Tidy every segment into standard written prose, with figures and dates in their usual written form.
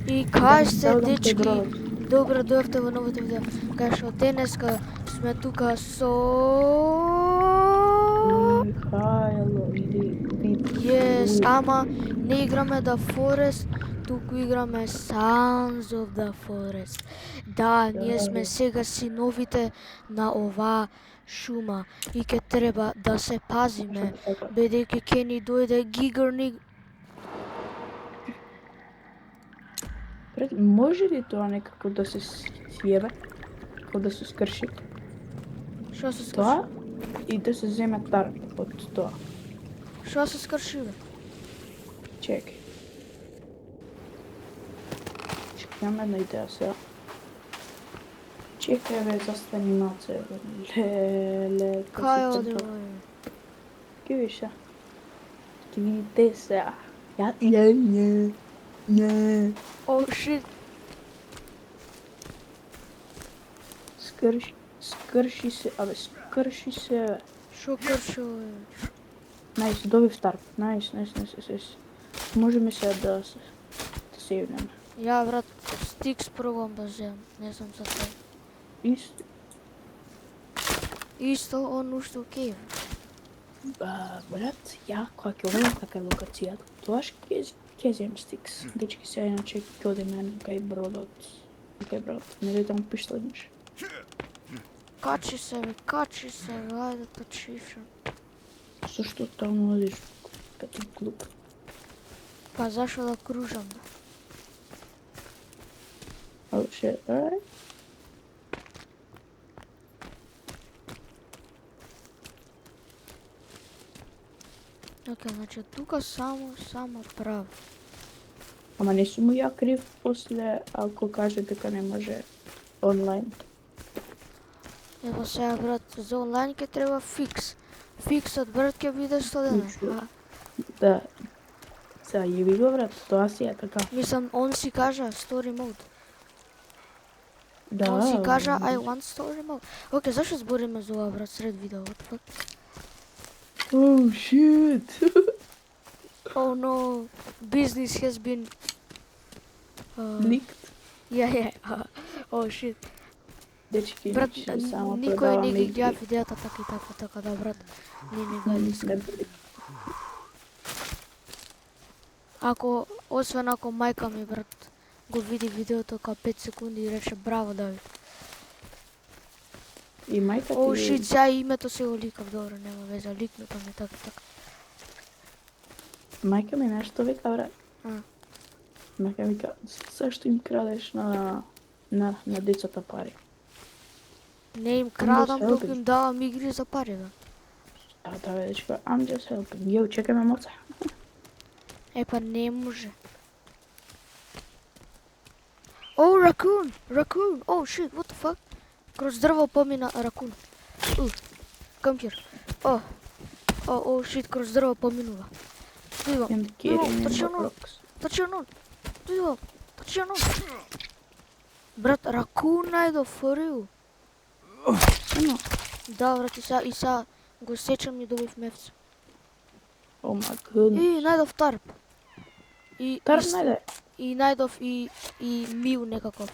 И кај сте, дечки? Добро дојавте во новото видео. Кај што денеска сме тука со... Михајло или Yes, ама не играме The Forest, туку играме Sons of the Forest. Да, ние сме сега синовите на оваа шума и ќе треба да се пазиме, бидејќи ќе ни дојде гигарник. Може ли тоа некако да се сјеве? Како да се скрши? Што се скрши? Тоа и да се земе тарп од тоа. Што се скрши, бе? Чекај. Имам една идеја сега. Чекај бе, застани нација бе. Леле, Кај оди овој? Ки видиш сега? Ки видите сега. Не. О, шит. Скрши се, скрши се бе. Шо крши овој? Најс, добив тарп. Најс. Можеме сега да се јавнеме. Ја, брат, стикс пробам да земам, не знам за тоа. Исто, он уште окей. Брат, ја кога ќе одам така локацијата, тоаш ќе земам стикс. Дечки сега иначе ќе одиме кај бродот. Не таму пиштолиш. Качи се, бе, ајде да чифрам. Зашто таму одиш като клуб? Па зашо да кружам, бе? Oh shit, alright. Окей, значи тука само право. Ама не сум ја крив после ако каже дека не може онлайн. Ево сега, брат, за онлайн ќе треба фикс. Фиксот, брат, ќе биде 100 дена. Да. Сега јеби го, брат, тоа си е така. Мислам, он си кажа story mode. Да. Он си кажа I want story mode. Окей, зашо збориме за ова, брат, сред видео, what the fuck? Oh shit. Oh no, business has been... Leaked. Yeah. Oh shit. Дечки, Брат, само никој не ги продаваме гледа видеата така да, брат. Не го искам. Освен ако мајка ми, брат, го види видеото као 5 секунди и рече браво, Давид. И мајка ти... О, шит, сега името се го ликав, добро, нема веза, ликнуто ми така. Мајка ми нешто вика, брат. А. Мајка ми вика, зашто им крадеш на децата пари? Не им крадам, туку им давам игри за пари, бе. Да, бе, дечко, I'm just helping. Јо, чекај ме моца. Па не може. О, ракун! О, shit, what the fuck? Кроз дрво помина ракун. Come here. О, shit, кроз дрво поминува. Дојдувам, точи он. Брат, ракун најдов, for real. Да, брат, и са го сечам и добив мевце. Oh my goodness. И најдов тарп. Тарп најде? И најдов и мил некаков.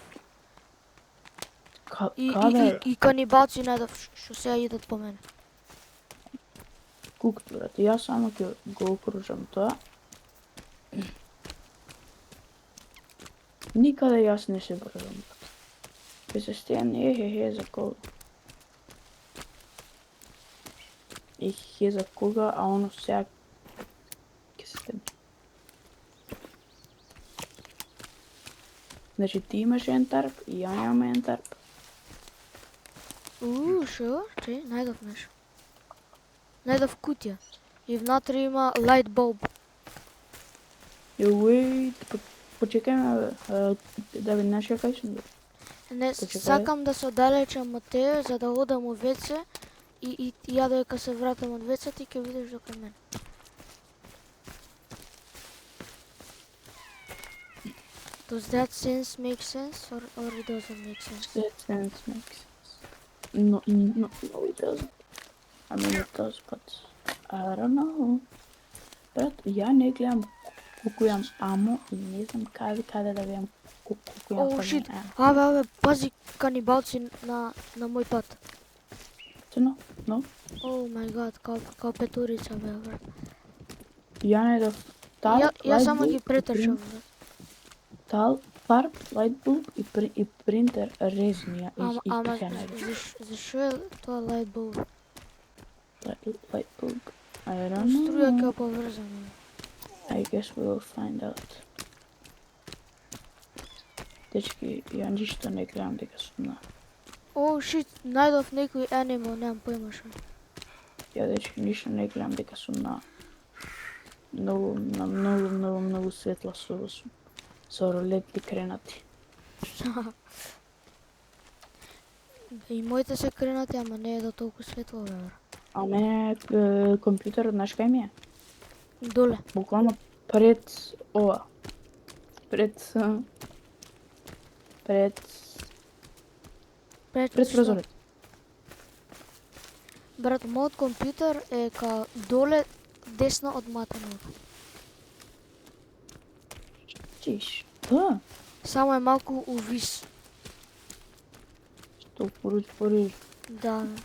Каде? И канибалци најдов што сега идат по мене. Кук, брат, јас само ќе го окружам тоа. Никаде јас не се брзам, брат. Ке се стејам за кога. За кога, а оно сега ке се стејам. Значи ти имаш еден тарп и ја немам еден тарп. Шо? Чеј, најдов нешто. Најдов кутија. И внатре има light bulb. Wait, почекај ме, да ви нашија кај сум. Не, сакам да се оддалечам од тебе за да одам у WC и ја додека се вратам од WC ти ќе видиш до кај мене. Does that sense make sense or it doesn't make sense? That sense makes sense. No, it doesn't. I mean it does, but I don't know. Брат, ја не гледам колку имам амо и не знам каде да видам колку имам Оу, фазон шит. амо. Абе, пази канибалци на мој пат. Цено, но, Оу мај гад, као петорица бе, брат. ја најдов тал, Ја само лајтбулб ги и претрчав, брат. тал, фарб, лајтбулб и принтер резни Ама ја најдов. зашо е тоа light bulb? Lightbulb. I don't Струја ќе know. поврзана. I guess we will find out. Дечки, ја ништо не гледам дека сум на. Оу, шит, најдов некој animal, немам појма шо. Ја дечки, ништо не гледам дека сум на многу светла со ролетки кренати. И моите се кренати, ама не е до толку светло, бе, брат. А мене компјутерот знаеш кај ми е? Доле. Буквално пред ова. Пред прозорец. Брат, мојот компјутер е као доле десно од матаното. Чиш. Да. Само е малку увис. Што пориш. Да, бе.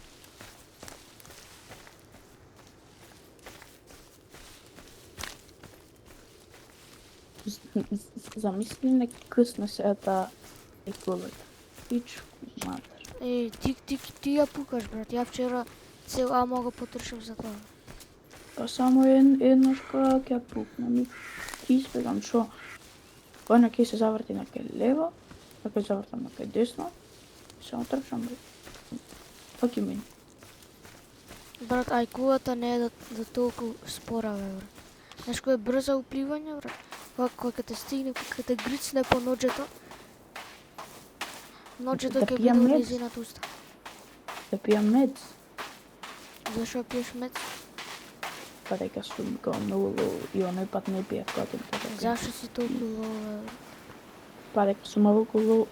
Замисли не късна сега таа еколата. Пичку матер. Ти ја пукаш, брат. Ја вчера цел амо го потрошив за тоа. Па само еднаш кога ќе ја пукнам и испегам шо. Она ќе се заврти на кај лево, па ќе завртам на кај десно, само трчам бре. Па ќе мине. Брат, ај кулата не е да толку спора, бе, брат. Знаеш кој е брза упливање, брат? Кога ќе те стигне, кога те грицне по ноџето, ноџето Да ќе пијам биде мед. незинат уста. Да пијам мед, Зашо пиеш мед? па дека сум као многу лоу и оној пат не пиев кога ти тоа. Зашо си толку лоу, бе? Па дека сум малку лоу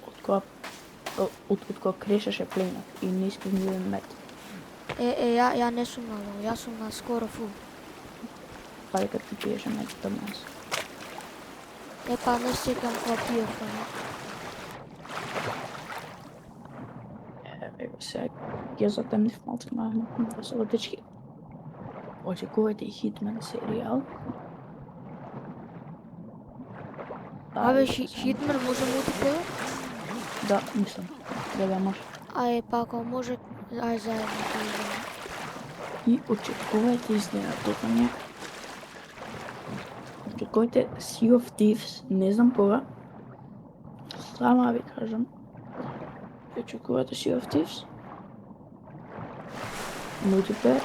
од кога крешеше пленот и не искам да јадам мед. Ја не сум на лоу, јас сум на скоро фул. Па дека ти пиеше мед таманс. Па не секам кога пиев, ама. Еве сега ја затемнив малку на со дечки. Очекувате и Hitman серијал. Абе, Хитмер може мултиплеер? Да, мислам. Да може. Па ако може, ај заедно да играме. И очекувате изненадување. Очекувате Sea of Thieves, не знам кога. Сама ви кажам. Очекувате Sea of Thieves. Мултиплеер.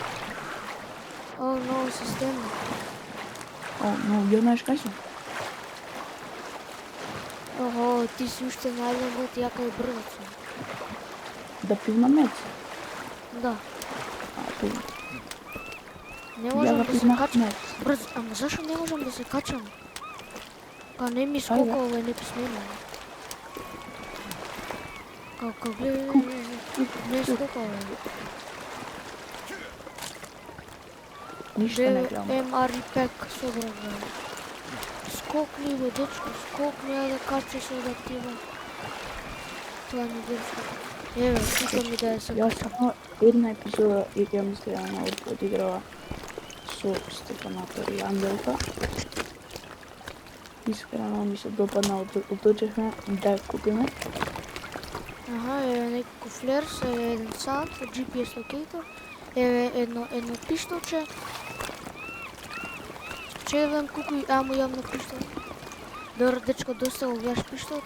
О, ново система. Но ја знаеш кај сум? Охо, ти си уште најден ја кај брзот сум. Да пивнам мед. Да. Пивнам. Не Ја можам го да се пивнах качам. мед. Брз, ама зашо не можам да се качам? Па не ми скока овој неписмено. Како гледа, не скока овој. Ништо не гледам. MRI пек собрано. Скокни бе, дечко, скокни, ајде качи се да тива. Тоа не дечко. Еве, тука ми да ја се Јас качам. само една епизода ја мислам одиграва со Стефанатор и Ангелка. Искрено ми се допадна, одлучивме да ја купиме. Аха, еве некој флерс, еве еден сат, GPS локейтор, еве едно пиштолче. Че еден колку амо јам на пиштол. Добро, дечко, доста го гледаш пиштол.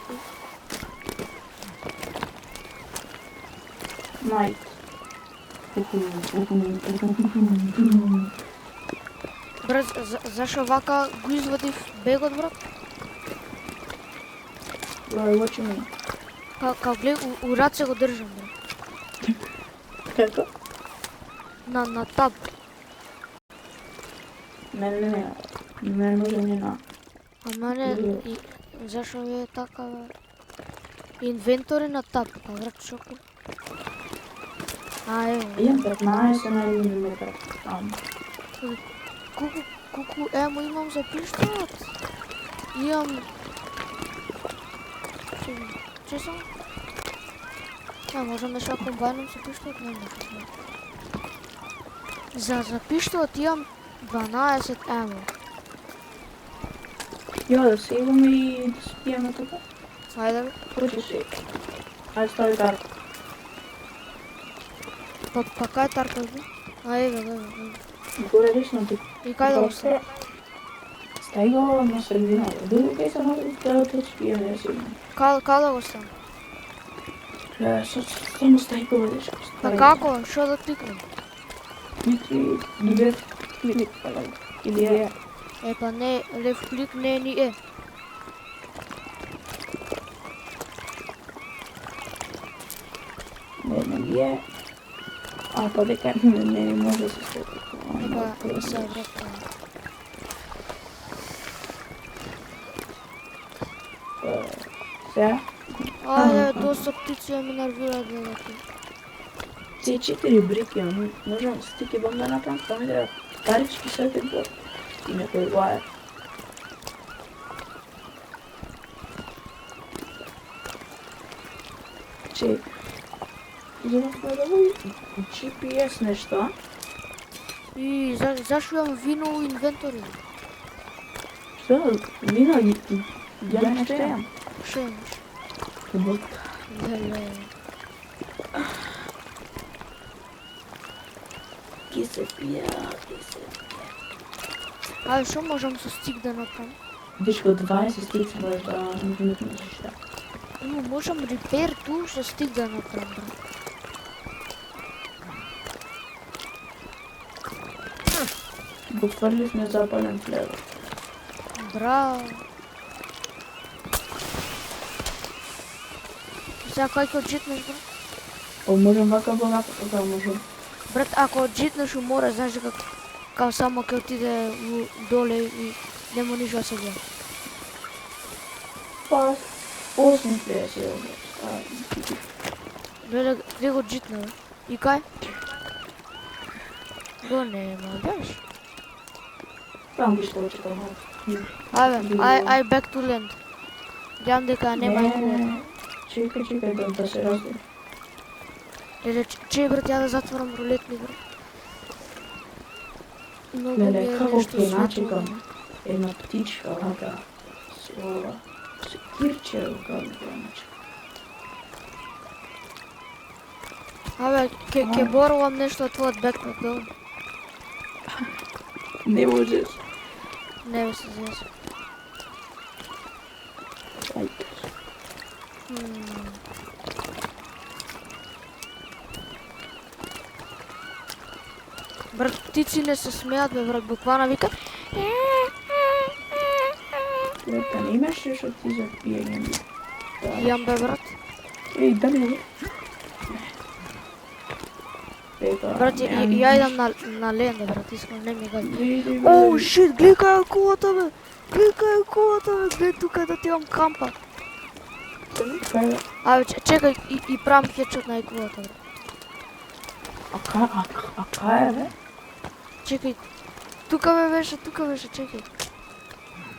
Найт. Брат, зашо вака го извадив бегот, брат? What you mean? Као глед, у раце го држам, брат. Како? На таб. Не може ни на... Ама не, зашо е така, бе? Инвентори на таб, па брат, шоку. Еве. Ја 15 на 1 метар. Колку емо имам за пиштолот? Имам... Че сам? Можам да ша комбайном со пиштолот? Не можам. За пиштолот имам 12 емо. Ја да се имаме и да спиеме така. Ајде бе. Хоće се. Ајде стави тарка. Па кај тарка бе? Ајде. Горе десно ти. И кај да го ставам? Стави го на средината. Дури кај сама да спиеме, ја сигурно. Кај да го ставам? Само стави го дечко. Па како? Шо да тикнем? Клики, лев клик, или е. Па не, лев клик не ни е. Не ми е. А па дека не може да се стопи. Па се врата. Сега? Ајде, доста птици ми нервираат велики. Те 4 брики, можам стики бом да направам, тоа ми треба парички сакет бот и некој лаер. Че, зашто да во GPS нешто, И зашо имам вино у инвентори? Што? Вино ја нешто имам. Шо имаш? Вот. Леле. Ки се пија. Ајде, шо можам со стик да направам? Дечко, 20 стици можеш да наметнеш шта. Можам репер ту со стик да направам, брат. Го фрлив незапален флевер. Браво. Сега кај ќе отжитнеш, брат? О, можем вака така можем. Брат, ако отжитнеш у море, знаеш дека као само ќе отиде доле и нема ништо да се гледа. Па, 850 евро. Леле, где го отжитна, бе? И кај? Го нема, гледаш? Там ги што чекам. Ај, back to land. Гледам дека нема и кула. Чекај да се раздели. Леле, че брат, ја да затворам рулетни, брат. Многу ми Леле, е како нешто ќе светло. начекам една птичка, вака, се кирче, како ќе начекам. Абе, ќе борувам нешто од твојот бекпак, да? Не можеш. Не бе се зезам. Ајде. Брат, птици не се смеат, бе, брат, буквално вика. Лепа, не имаш што ти за пиење? Јам, бе, брат. Еј, дали не? Брат, ја идам на ленда, брат, искам, не ми гади. Оу, Оу, шит, гледај кај е кулата, бе. Гледај кулата, бе, гледај тука да ти имам кампа. Абе, чекај, и правам хедшот на кулата, бе. А кај е, бе? Чекај, тука беше, чекај.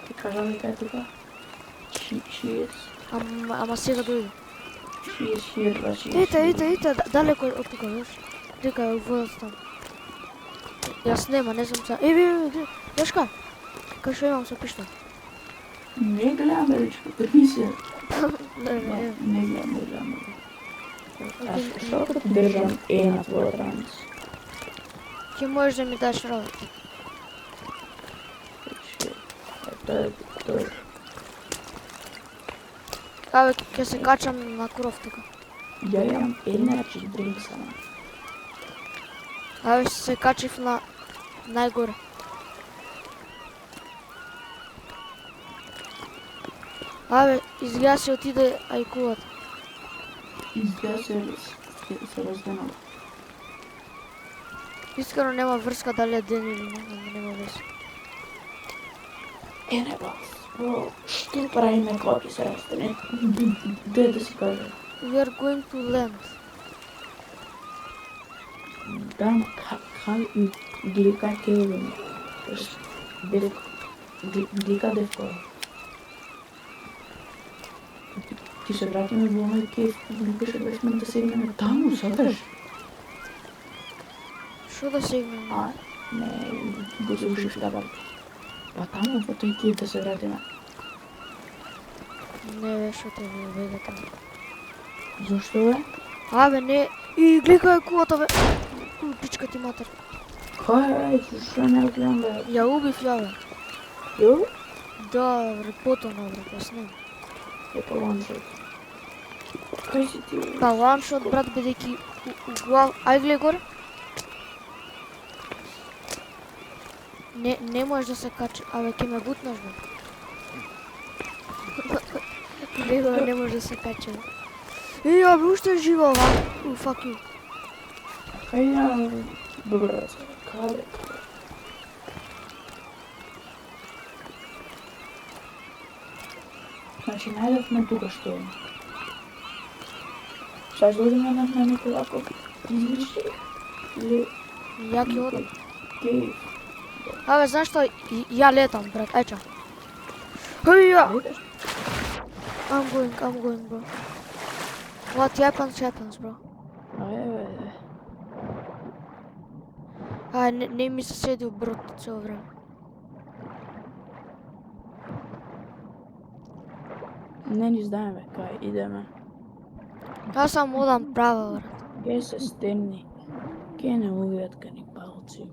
Ти кажа ми кај тука? She Ама сега дојде. is here, but she is Ете, далеко од тука, веш. Дека е водата таму. Јас нема, не знам са. Гледај, веш кај? Кај што имам со пиштол. Не гледам, бе, дечко, трни се. Не, Не гледам. Што да ти држам на твојот ранец? ќе можеш да ми даш работа. Тоа е. Абе, ќе се качам на кров тука. Ја имам energy drink само. Абе, се качив на најгоре. Абе, изгледа се отиде ајкулата. Изгледа се разденала. Искрено нема врска дали е ден или не, ама нема врска. Не бас. Што правиме кога ќе се растене? Де да си кажа? We are going to land. Да, ма глика Келвин. Глика Девко. Ти се вратиме во оној кеф, викаше да сме да седнеме таму, сакаш? Што да сегнем? А, не, го слушаш табар. Па таму во тој кеф да се вратиме. Не бе, што те ви бега таму. Зошто бе? Абе, не. И гледај кулата, бе. Пичка ти матер. Кај, зашто не гледам бе? Ја убив ја, бе. Јо? Да, бре, потоа, бре, поснем. Е па ланшот. Кај си ти? Па ланшот, брат, бидејќи у глав... Ај гледај горе. Не можеш да се качи. Абе, ќе ме бутнеш, бе. Гледај, не може да се качи, бе. Абе, уште е жива ова. Fuck you. Кај ја? Добре, каде? Значи, најдовме тука што е. Саш дойдем на некој вако изличи или Ја ќе одам. кейф. Абе, знаеш што? Ја летам, брат, еча. Ја! Леташ? I'm going, bro. What happens, bro. Аје, Не ми се седи у брод цело време. не ни знаеме кај идеме. Јас сам одам право, брат. Ке се стенни, ке не увијат канибалци.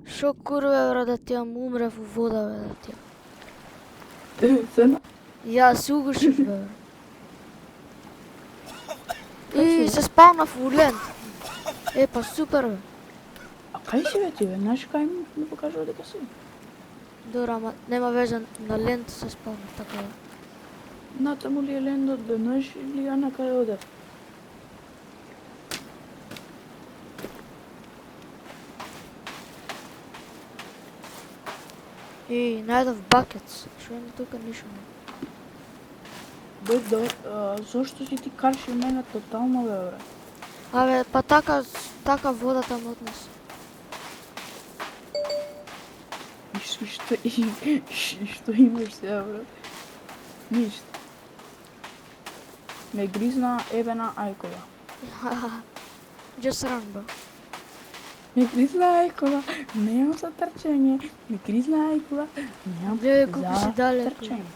Шо курве, брат, да ти јам умрев у вода, бе, да ти јам. Цена? Ја се угушив, бе. И се спалнав у лент. Па супер, бе. А кај си бе ти бе? Знаеш кај ми покажува дека си? Добро, ама нема веза, на лент се спалнав, така да. Натаму ли е лендот бе, знаеш ли ја на кај оде? Најдов бакетс. Шо има тука ништо не. Бе, зошто си ти карши мене тотално бе, бре? Абе, па така водата ме однесе. Што имаш сега, брат? Ништо. Ме гризна ебена ајкова. Just run, bro. Ме гризна ајкова, немам за трчање. Ме гризна ајкова, немам Гледај колку си за далеку. трчање.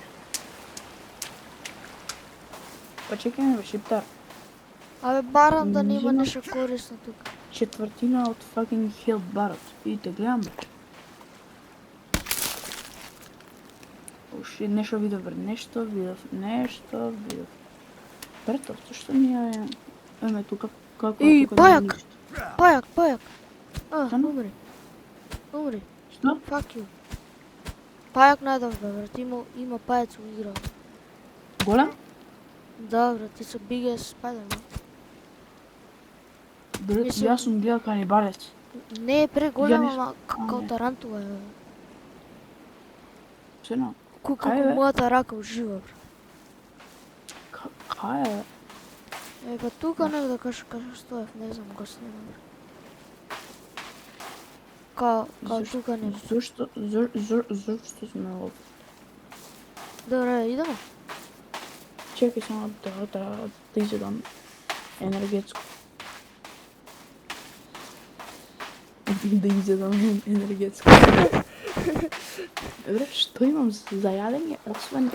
Па чекај ме, бе, шиптар. Абе, барам да нема Нема. нешто корисно тука. Четвртина од fucking Hill Barot. Идите, гледам, бе. Уши, нешто видов, бре, нешто видов. Брато, зашто ние еме тука, како И, тука нема пајак! ништо? Пајак! Стана? Умри. Што? Fuck you. Пајак најдов, бе, брат. Има пајац у игра. Голем? Да, брат, ти се biggest Spider-Man. Брат, Мислам- јас сум гледал канибалец. Не е преголем, Ја не- ама као не. тарантула е, бе. Цена, Колку Кај, бе? мојата рака ужива, бре. кај е? Па тука негде кај стоев, не знам, го снимам, бре. Као тука не. Зошто сме овде? Добре, идеме. Чекај само да изедам енергетско. Да изедам енергетско. Добре, што имам за јадење, освен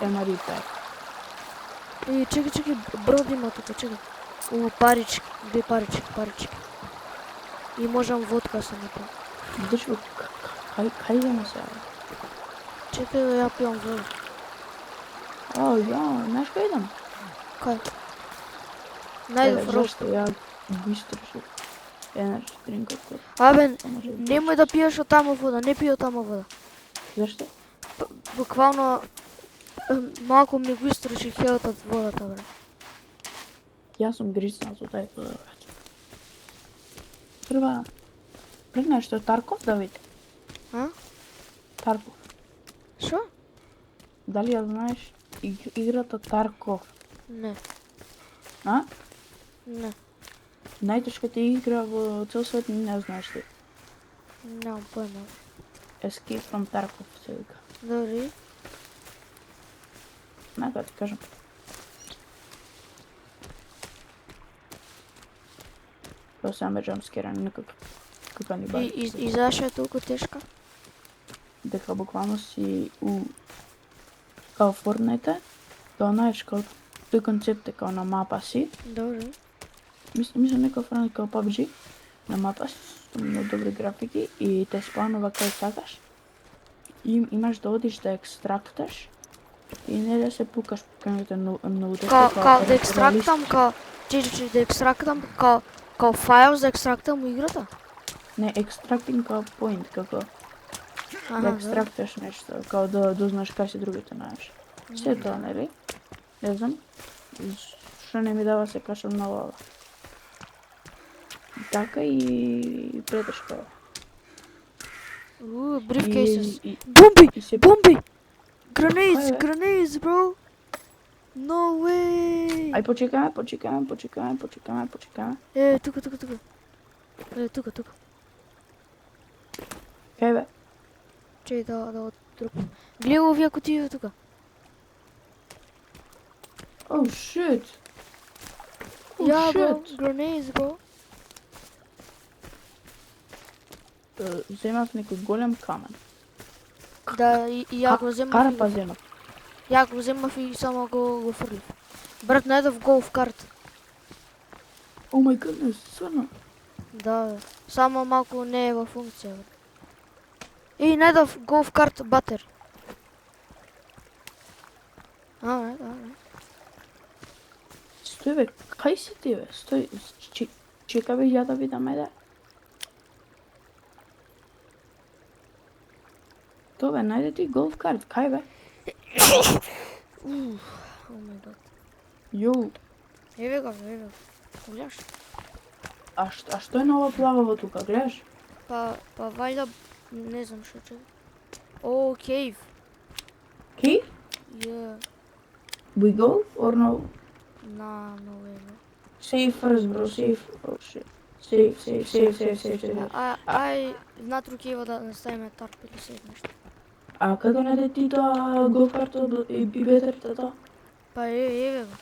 емари пек? Чекай, брод има тука, чекай. Парички, две парички. И можам водка се напијам. Дечко, кај идеме сега? Чекай да ја пијам вода. Знаеш кај идем? Кај? Најдов рост. Зашто ја го истрошив енерджи дринкот кој Абе, може да немој да пиеш од таму вода, не пиј од таму вода. Зашто? Буквално малку ми го истроши хелот од водата, бре. Јас сум гризнат од тај вода, брат. Прва, знаеш што е Тарков, Давид? А? Тарков. Шо? Дали ја знаеш играта Тарков? Не. А? Не. Најтешката игра во цел свет не знаеш ли? Немам појма. Escape from Tarkov се вика. Добри. Нека ти кажам. Тоа се ме джамскерани некако канибали. И зашо е толку тешка? Дека буквално си у као Fortnite, као знаеш као тој концепт е као на мапа си. Добре. Мислам некао Fortnite као PUBG, на мапа си, со многу добри графики и те спанува кај сакаш. И имаш да одиш да екстракташ и не да се пукаш кај многу тешко. Као да екстрактам, да екстрактам, као файл за екстрактам у играта? Не, екстрактинг као point, како да екстракташ нешто, као да дознаеш кај се другите, знаеш. Се тоа, нели? Не знам, што не ми дава се кашам на ова. Така и претешко е. Briefcases. И Бомби! се- Бомби! Grenades! Кај, бе? Grenades, bro! No way! Ај почекаме. Тука. Тука. Кај бе? Чеј да оттрупам. Гледай овие кутии тука. Oh shit! Ja, bro. Grenades, bro. Земав некој голем камен. Да, и ја го земав. Карпа земав. Ја го земав и само го фрлив. Брат, најдов голф карт. Oh my goodness, сврна. Да, бе. Само малку не е во функција, бе. И најдов голф карт батер. Да. Стој бе, кај си ти бе? Стој, чека бе, ја да видам, ајде. Тоа бе, најде ти голф карт, кај бе? Oh my god. Јоу, Еве го. Гледаш? а што е на ова плававо тука, гледаш? Па вајда, не знам што че. О, кейв. Cave? Yeah. We go or no? No way, bro. Save first, bro, save. Oh shit. Save. Ај, внатру кейва да наставиме тарп или се нешто. А како најде ти тоа голф карта и бетерта? Па еве го.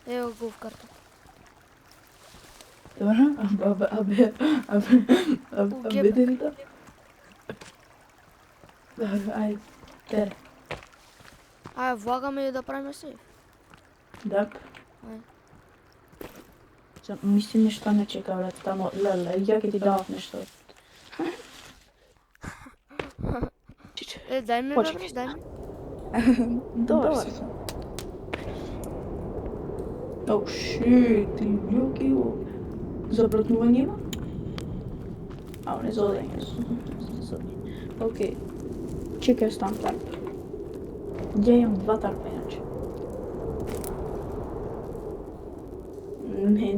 Ево голф карта. Добро? А бетерите? Добро, ајде. Тере. Ај, влагаме и да правиме сейф. Да. Ај. Мислим нешто не чека, брат, тамо, леле, ја ќе ти давам нешто. Дај ми, Почни. бе, дај ми. Добар си. Oh shit, ти јоки забратнување има? Не зодење. Окей. Чекай, стан тарп. Ја имам 2 тарпа, иначе.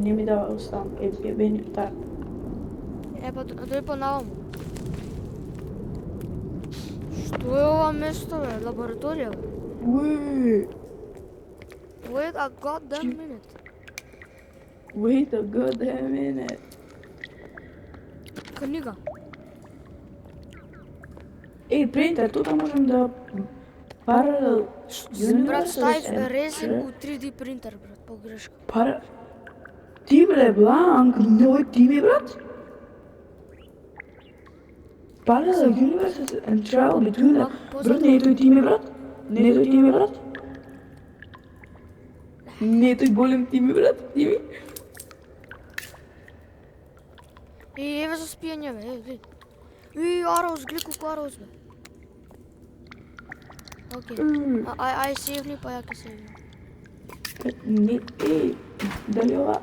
Не ми дава остан, бени тарп. Па дој по наваму. Што е ова место, бе? Лабораторија, бе? Уи! Wait a goddamn minute. Wait a goddamn minute. Книга. Принтер, тука можем да паралел Брат, ставив резин у 3D принтер, брат, погрешка. Ти бре, Бланк, новој ти ми, брат? Parallel universes and travel between them. Брат, не е тој ти ми, брат? Не е тој ти ми, брат? Не е тој голем ти ми, брат? Ти ми? Еве за спијање, бе, гледај. Ароус, гледај колку ароус, бе. Окей. Ај сейвни, па ја ке сейвни. Не, дали ова?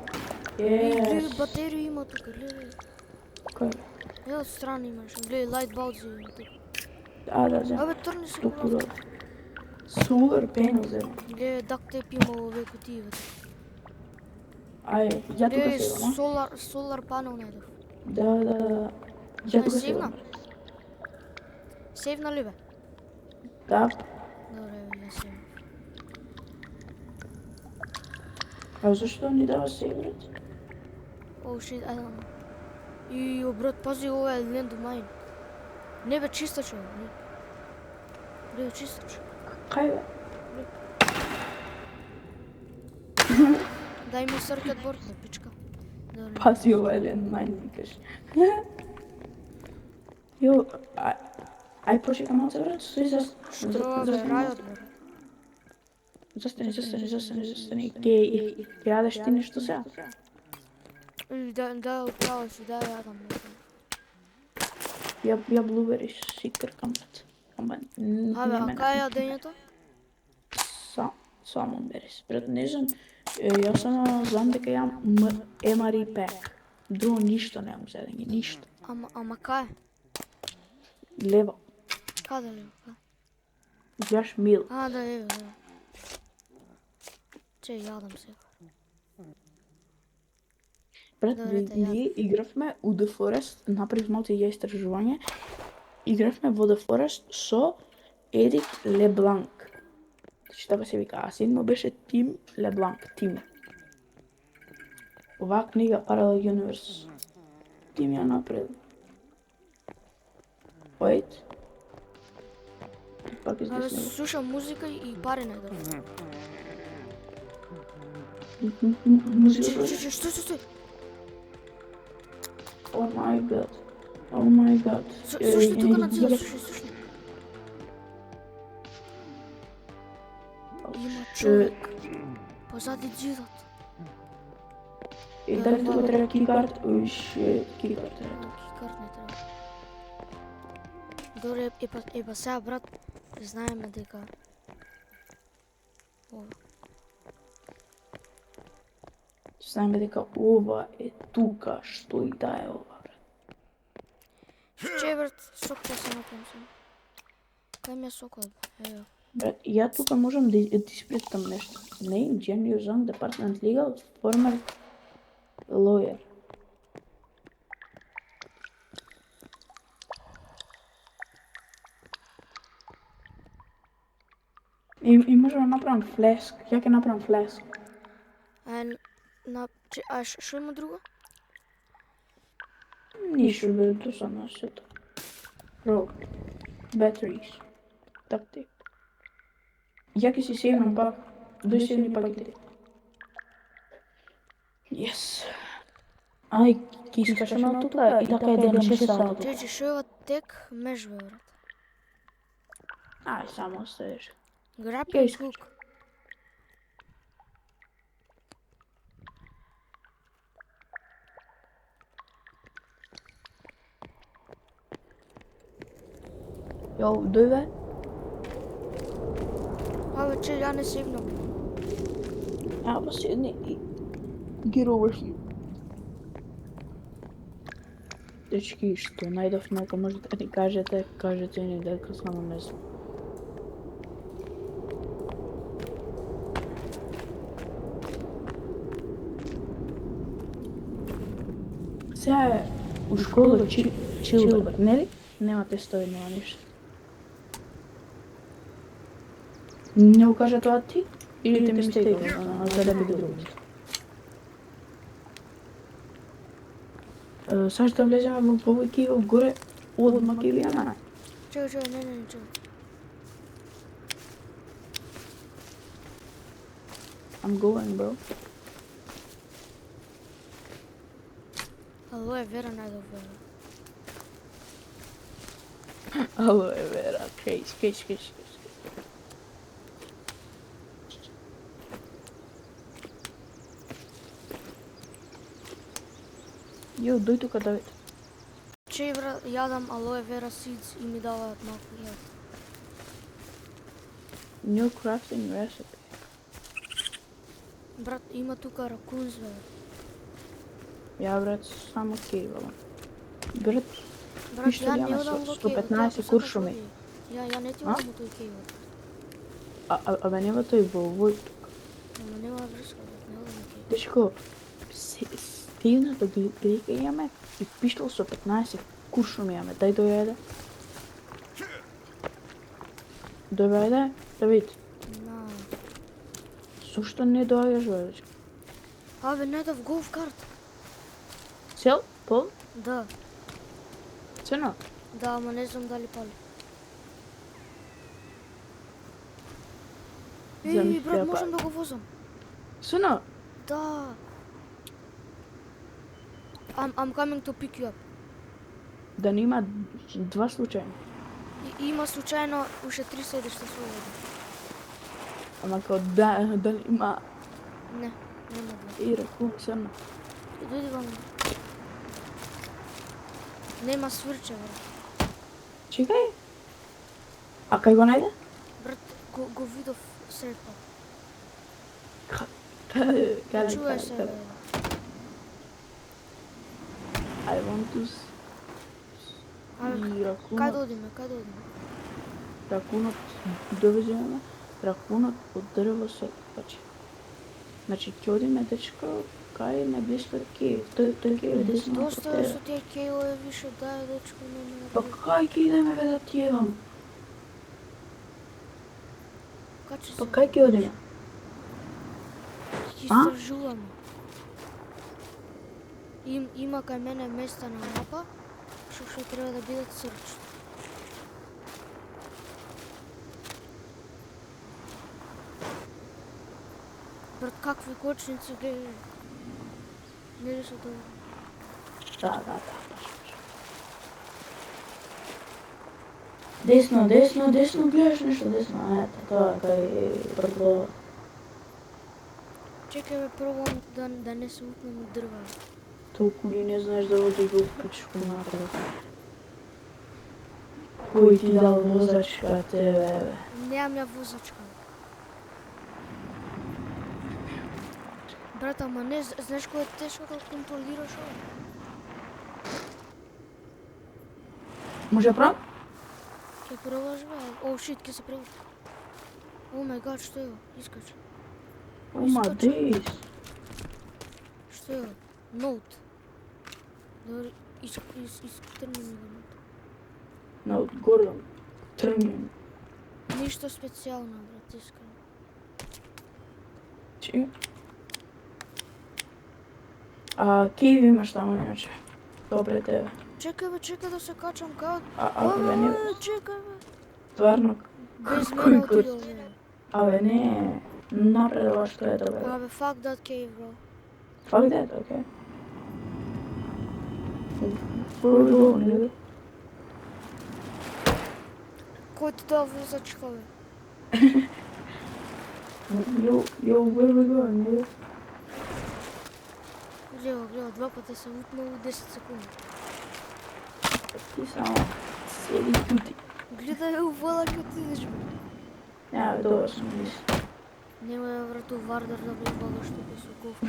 Гледај, батерија има тука, гледај. Кој? Ево од страна имаш, гледај, лайт балзи има тука. Да, зем. Абе, трни се Толку го. добро. Solar panel, зем. Гледај, дак теп има во овие кутии, бе. Ајде, ја тука Гледај, сейвам, а? солар панел најдов. Да. Ја тука Сейвна? сейвам. Сейвна ли, бе? Да. Добре, ја сейвна. А зашто ни дава сейв, брат? Oh shit, I don't know. Јо, брат, пази, ова е land mine. Не бе, чистач, бе. Не бе, чистач. Кај бе? Дай ми съркетборд, бе, пичка. Добре. Пази ова Елен Майн викаш. Јо, ај почека малце брат, стои Што, бе, рајот, бе. Застани. Ќе јадеш ти нешто сега? Да, управо си, да, јадам. Ја блубериш си кркам брат. Ама Абе, а кај е јадењето? Само берис. Брат, не знам, јас само знам дека јам Емари пек. Друго ништо немам за јадење, ништо. Ама кај? Лево, Каде ли? јаш мил. А, да, еве, да. Че, јадам сега. Брат, Добре, те ние игравме у The Forest, направив малце ја истражување. Игравме во The Forest со Ерик Лебланк. Значи така се вика, а син му беше Тим Лебланк, Тим. Оваа книга Parallel Universe. Тим ја направил. Wait. Пак Абе, издеснува. слушам музика и пари не дава. Музика. Че, стой. Oh my god. Слушай, тука на цел, слушай. Има човек. Позади џидот. И дали тука треба кикарт? Уш, кикарт треба. Кикарт не треба. Добре, епа сега, брат, знаеме дека... Ова. Знаеме дека ова е тука, што и да е ова, брат. Че, брат, сок да се напијам само. Кај ми е сокот, ево. Брат, ја тука можам да испретам нешто. Name, Junior Zone, Department Legal, Former Lawyer. И можем да направам флеск. Ја ќе направам флеск. А шо има друго? Ништо бе, тоа сам насето. Road. Batteries. Тактик. Ја ќе си сейвнам пак. Дој сейвни пак и ти. Yes. Ај, ќе искашаме од тука и така е ден 6 сати. Че, шо е ова тек межве, брат? Ај, само оставиш. Grab Ја and искаш. cook. Јо, дој бе. Абе, че, ја не сейвнам. Ама седни и get over here. Дечки, што најдовме, ако можете да ни кажете ни дека само не знам. Сега е у школа Чилбер, нели? Нема тестови, нема ништо. Не го кажа тоа ти? Или те ми стега, за да биде друго. Сега што влеземе во повеќе горе од Макелијана. Че, не, че. I'm going, bro. Алоe вера најдов, бе. Алоe vera, crazy. Јо, дој тука, Давид. Че, брат, јадам алоe вера seeds и ми даваат малку јад. New crafting recipe. Брат, има тука ракунс, бе. Ја, брат, само кейвала. Брат, Брат, Ништо ја не няма, одам во 115 кейвот, куршуми. Ја не ти одам во тој кейвот. абе нема тој во овој тука. Ама нема врска, брат, не одам во кейвот. Дечко, стигна до грика имаме и пиштал со 15 куршуми имаме. Дај дојаде. Дојаде, Давид. На. Зошто не доаѓаш, бе, дечко? Абе, не дав голф карт. Цел? Пол? Да, Цена? ама не знам дали пали. Зам Брат, ја можам пали. да го возам. Сина, Да. I'm coming to pick you up. да нема два случајно. Има случајно уште 3 седишта слободни. Ама као да нема Не, нема два. и ракун сина. Дојди во мене. Нема свирче, брат. Чекај. А кај го најде? Брат, го видов сред пат. Каде, Чуе се, бе. I want to Абе, и кај да ракунот, одиме, кај да одиме? ракунот довеземе, ракунот од дрво се пачи. Значи, ќе одиме дечко кај најблиско кеј, тој кеј е десно од Доста тебе. со тие кејове више дај дечко нема Па кај ќе идеме бе да ти едам? Качи се. Па кај ќе одиме? Ќе А? истражуваме. Има кај мене места на мапа, што треба да бидат срчни. Брат, какви кочници, гледај. Не ли се добро? Да. Десно, гледаш нешто десно. Ето, тоа кај прво. Чекај бе, пробам да не се утнем у дрва. Толку ли не знаеш да води го пичку напред. Кој ти дал возачка тебе, бе? Немам ја возачка. Брат, ама не, знаеш кој е тешко да контролираш ова? Може да прав? Ќе пробаш бе? О, шит, ќе се преврти. О мај гад, што е? Искачи. Ома, дейс. Што е? Ноут. Добре, искрни ми го ноут. На одгордом. Трнем. Ништо специјално, брат, искрено. Чи? А кеј имаш таму иначе? Тоа пред тебе. Чекај да се качам као... Бе, не, Чекај бе. стварно. Без Кој мене курс? отидол, бе. Абе, не. Напред ова што е тоа, бе. Абе, fuck that cave, bro. Fuck that, okay. Where we going, nigga? Кој ти тоа возачка, бе? Yo, where we going, nigga? Гледа, два пати се утнал у 10 секунди. Ти само седи тути. Гледај у вода ке отидеш, бе. Ја, бе, добро сум близо. Немој да врату Вардар да бе бага што би со ковка.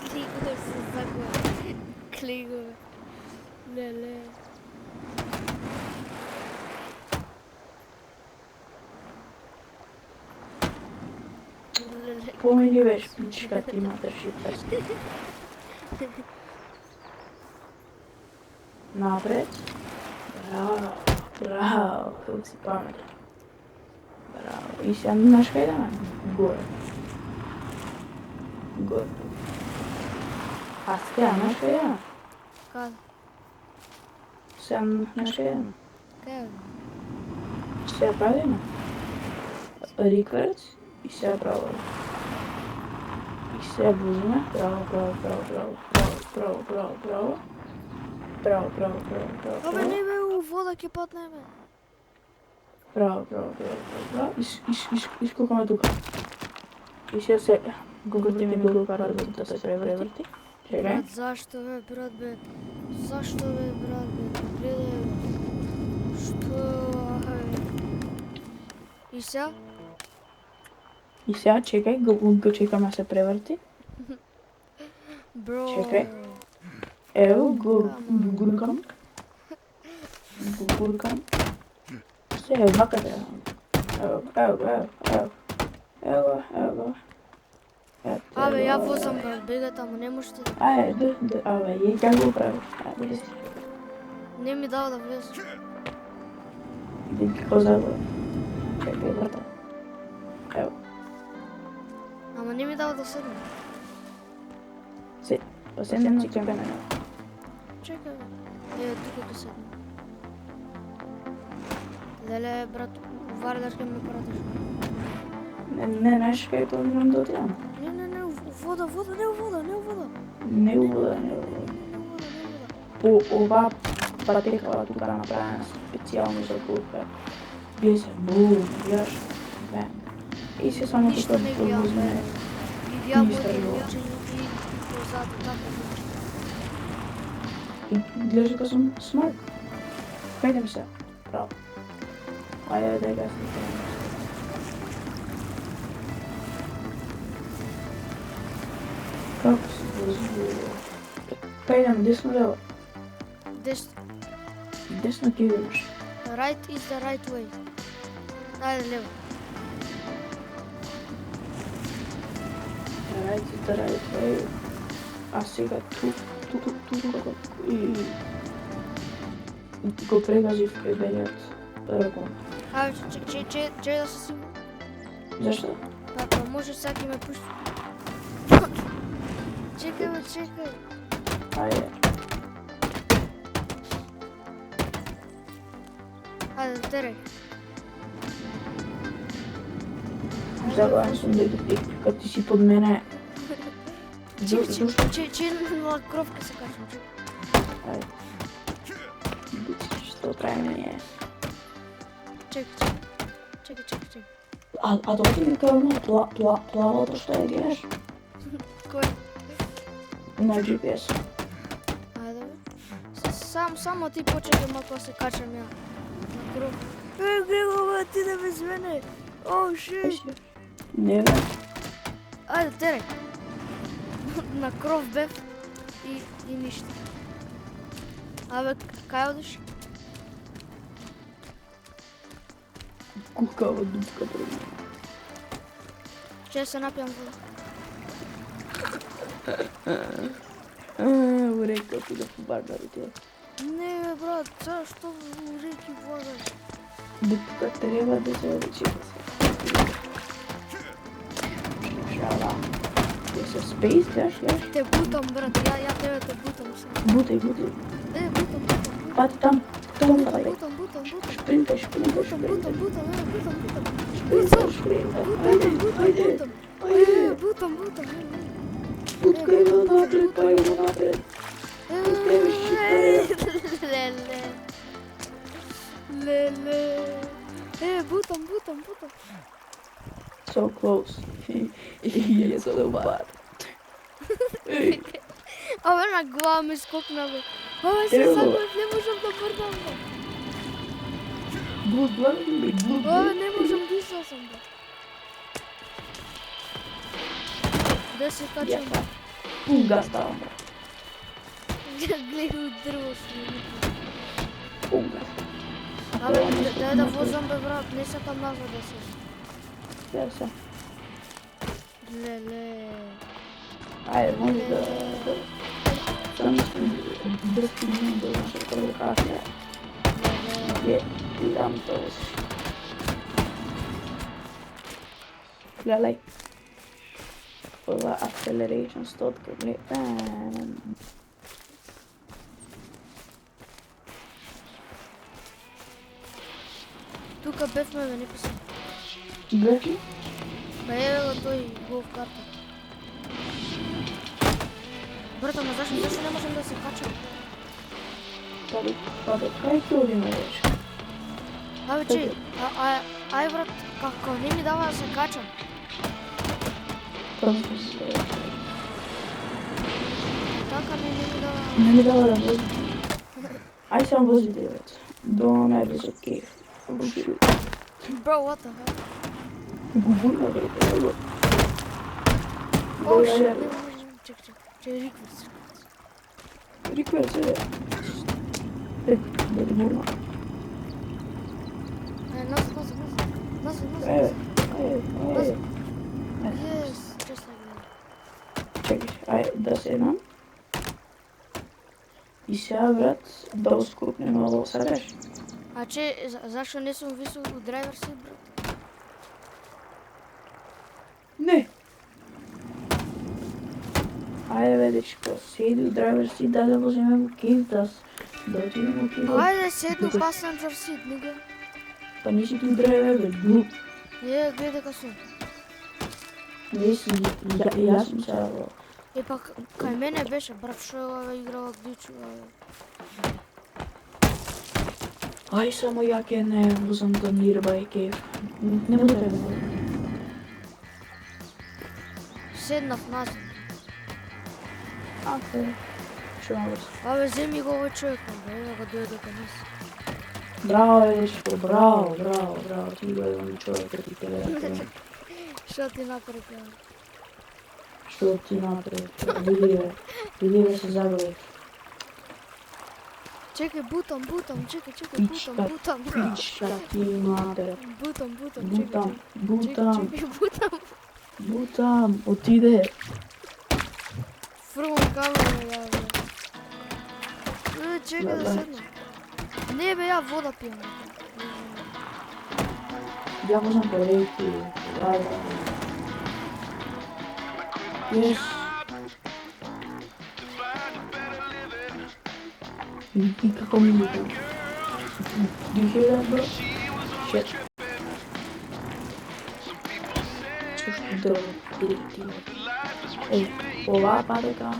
Клиго се закоја. Клиго, бе. Леле. Леле. Помени веш, пичка ти матерши песка. Напред. Браво, како си паметен. Браво. И сега знаеш кај идеме? Горе. А сега знаеш кај идеме? Каде? Сега знаеш кај идеме? Каде? Сега правиме. Рикверц и сега право. И сега возиме. Право. Абе, не бе, у вода ке патне, бе. Право. Искокаме тука. И сега се гукати ми го кара да се преврти. Чекај. Брат, зашто бе, брат, бе? Зашто бе, брат, бе? Гледај, бе. Што, бе? И сега? И сега чекај, го чекаме да се преврти. Бро. Чекај. Ево, го гуркам. Се, вака да. Ево. Абе, ја возам, брат, бега таму, не можете да... Ајде, абе, ја как го прави? Ајде, Не ми дава да влезам. иди како забава. Чекај, брата. Ево, Ама не ми дава да седнем. седнем си кем мене. Чекај, бе. Тука ќе седнем. Леле, брат, Вардар ке ме пратиш. Не, знаеш кај планирам да отидам? Не, у вода, не у вода. Не у вода. Не у вода. По ова патекава тука направена специјално за курка. Бие се бум, јаш, бем. И се само Ништо тука не видам, возиме. бе. Видям Ништо моите не видам. лучени и позаду, така. И гледаш дека сум смарт. Кајде ми се? Право. Ајде да ја сникам. Како се дозволува? Кајде ми десно лево? Десно ти идеш. Right is the right way. Ајде, лево. Right is the right way. А сега тук и го прегазив ебениот ракон. Абе, че да се сигурно. Зашто? Па може сега ќе ме пушти. Чекај. Ајде. Ајде, терај. Заглавен сум дека ти си под мене. Че на кровка се качам, чекај. Ајде. Што правиме ние? Чекај. А дојди ми кај оно плавото што ја гледаш? Кој? На GPS. Ајде, бе. Само ти почекај малку да се качам ја. На кров. Гледа, ти да без мене. Оу, шит. Не бе. Ајде, терај. На кров бев и ништо. Абе, кај одиш? Кукава дупка пред мене. Че се напијам вода. У река ти да побарбарите. Не, бе, брат, зашто у реки водаш? Дупка треба да се обичи. Шала. Ти се спейс, даш? Те бутам, брат, ја тебе те бутам се. Бутай. Бутам. Пати там. Фај. Бутам. Шпринтай. Бутам. Шпринтай. Бутам. Путкај го напред, пај го напред. Леле. Бутам. So close. He is so bad. Абе, на глава ми скокна, бе. Абе, се Ево. сакав, не можам да мрдам, бе. Абе, не можам да излазам, бе. Де се качам? Пунга ставам. Гледай у дрво си. Пунга. Абе, дај да возам, бе, брат, не сакам назад да се. Се. Леле. Ајде, може да... Само да стигнем до нашата локација. И дам тоа. Гледај. Ова acceleration стотка, гледај. Тука бевме, бе, не писам. Гледај? Бе, еве го тој голф карта. Брат, ама зашто не можам да се качам? Паде, кај ќе одиме вече? Абе, че, ај брат, како не ми дава да се качам. Просто се... Така не ми дава. Не ми дава да возим. Ај само вози девет. До најблизок кейф. Bro, what the hell? Губуна, бе, ево. Oh shit, чекай, рекверс. Рекверс, бе, губуна. Назад. Ајде. Yes, just like that. Чекай, ајде да седнам. И сега, брат, да ускупнем ово садеш. А че, зашто не сум висок у драйвер си, брат? Не. Ајде, бе, дечко, седи у драйвер си, да возиме во кейф, да отидем у кейф. Ајде, седу passenger seat, нига. Па не си ти у драйвер, бе, глуп. Гледай дека сум. Јас сум се во... Е па кај мене беше брат што е ова игра од дичу. Ај само ја ке не возам до nearby cave. Не му треба. Седнав назад. Окей. Што можеш? Абе земи го овој човек, бе, да го дојде кај нас. Браво, дечко, браво. Ти го еден човек да ти гледа. Што ти направи? Што ти направи? Види се забави. Чекај, бутам, чекај, Пичка ти матер. Бутам, отиде. Фрумам камера, бе. Чекај да седнам. Не бе, ја вода пијам. Ја возам по реки. Yes. И како ми лука? Do you hear that, bro? Shit. Сушто дрво, директива. Еј, оваа патека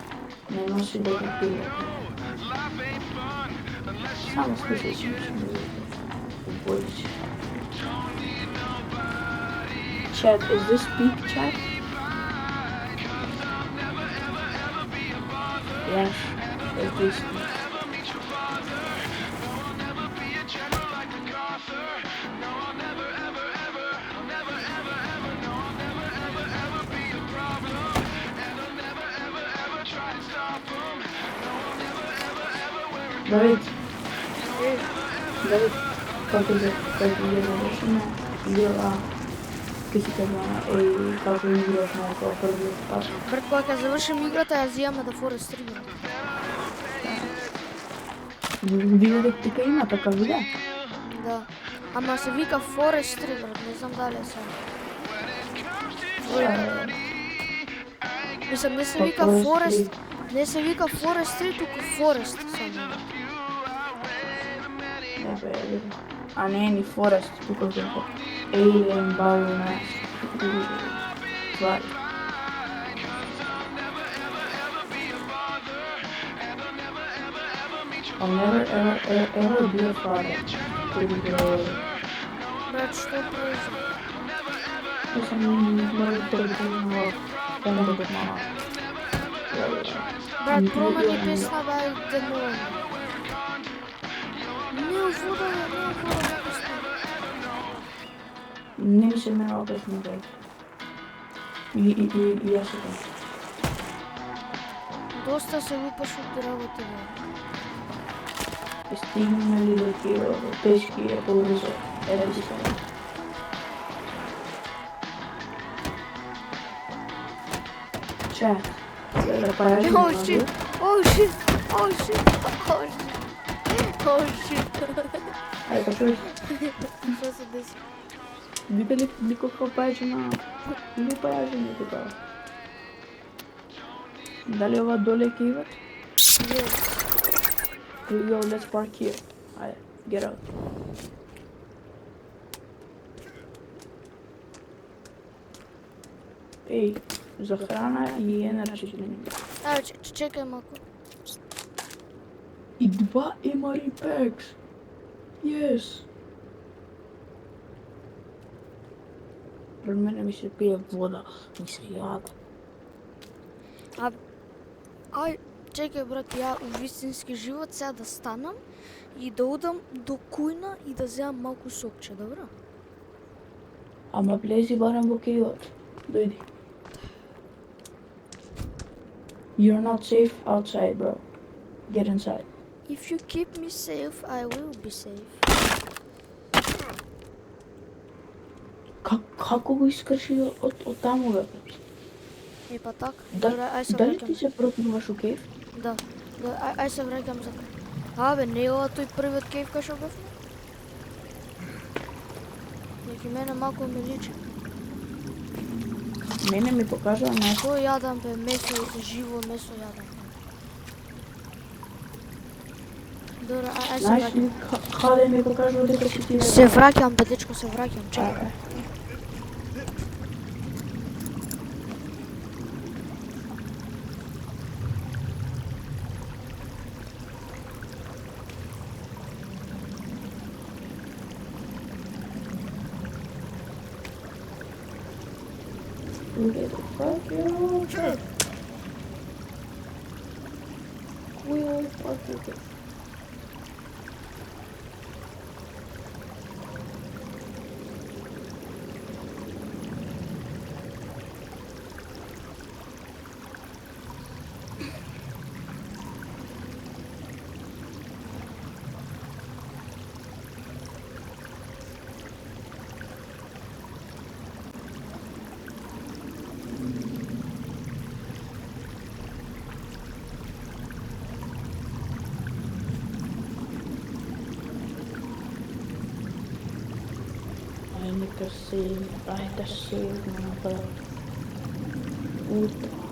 не носи директива. Само слушај си музика. Chat, is this peak chat? Yes, it is. Давид, как же решено дела кисикана и како играш на први пат. Брат, кога ќе завршим играта, ја зијаме да Forest 3. Виде дека има така видео? Да. Ама се вика Forest 3, брат, не знам дали е сега. Мислам, не се вика Forest, не се вика Forest 3, туку Forest само. А не ни Forest, туку како Alien Biomass. Твари. I'll never ever be a father. Брат, што произошло? Я сам не знаю, кто это знал. Помогу мама. Брат, промени песна, бе, демон. Не вода, написано. Не ми се менува песна, бе. И јас се там. Доста се лупаш од работи, бе. Стигнали до тие тешки полузо. Еде си се. Чат. Да поражи. Oh shit! Ај, почуј. Што се деси? Видели колку пајчина? Или пајачина тука? Дали ова доле ќе идат? Here we go, let's park here. Alright, get out. Ей, за храна и енергични. Ајде, чекај малку. И 2 MRE packs. Yes. Пред мене ми се пие вода, ми се јада. Ај, чекај брат, ја у вистински живот сега да станам и да одам до кујна и да земам малку сокче, добро? Ама влези барем во кејот. Дојди. You're not safe outside, bro. Get inside. If you keep me safe, I will be safe. Како го искрши од таму, бе? Е, па так. Да, Добре, ај се дали ти враќам. се протнуваш у кејф? Да. Ај се враќам за... Абе, не е ова тој првиот кејф кај што бев? Неки мене малку ми личи. Мене ми покажа на... Што јадам, бе, месо, живо месо јадам. Добре, ај се Знаеш враќам. ли каде ми покажува дека си ти... Се враќам, бе, дечко, се враќам, чекај. Who the fuck you? Чуј, Who the fuck you? Ai, tá cheio, mano. Puta.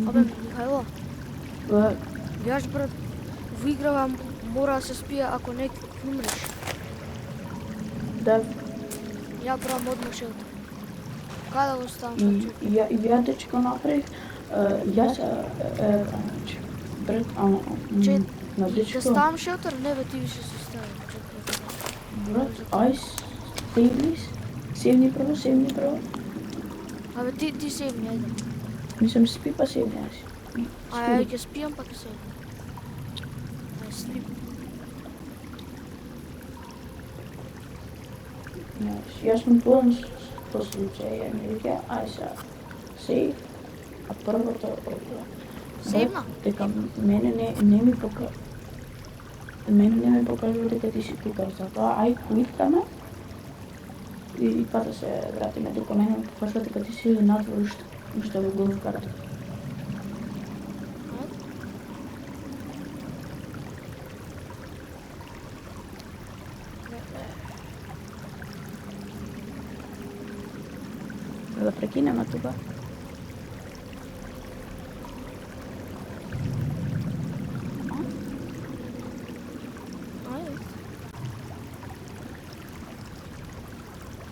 Абе, Михајло, What? јас брат, во играва мора да се спие ако не умреш. Да, Ја правам одмор шелтер. Каде го ставам шелтер? ја дечко направих, јас значи, брат, Че, на да дечко, ставам шелтер? Не бе, ти више се стави. Чекай. брат, ај, сейвни прво, Абе, ти сейвни, ајде. мислам спи па сейвни, јас. Ај, ќе спијам па ќе сейвни. Ај, спи. Јас сум полн по случај, ја ми вика, ај са, сейв, а првото Сейвна? дека мене не ми покажува. Мене не ме покажува дека ти си тука, затоа ај квиткаме и па да се вратиме тука, мене ме покажува дека ти си надвор уште во голф карата. Да прекинеме тука.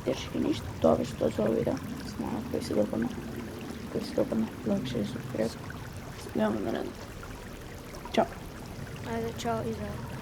Тешки ништо, тоа беше тоа за овој видео. Знам кој се допадна, лайк, шер, субскрайб. Гледаме на ред. Чао. Ајде, чао и заедно.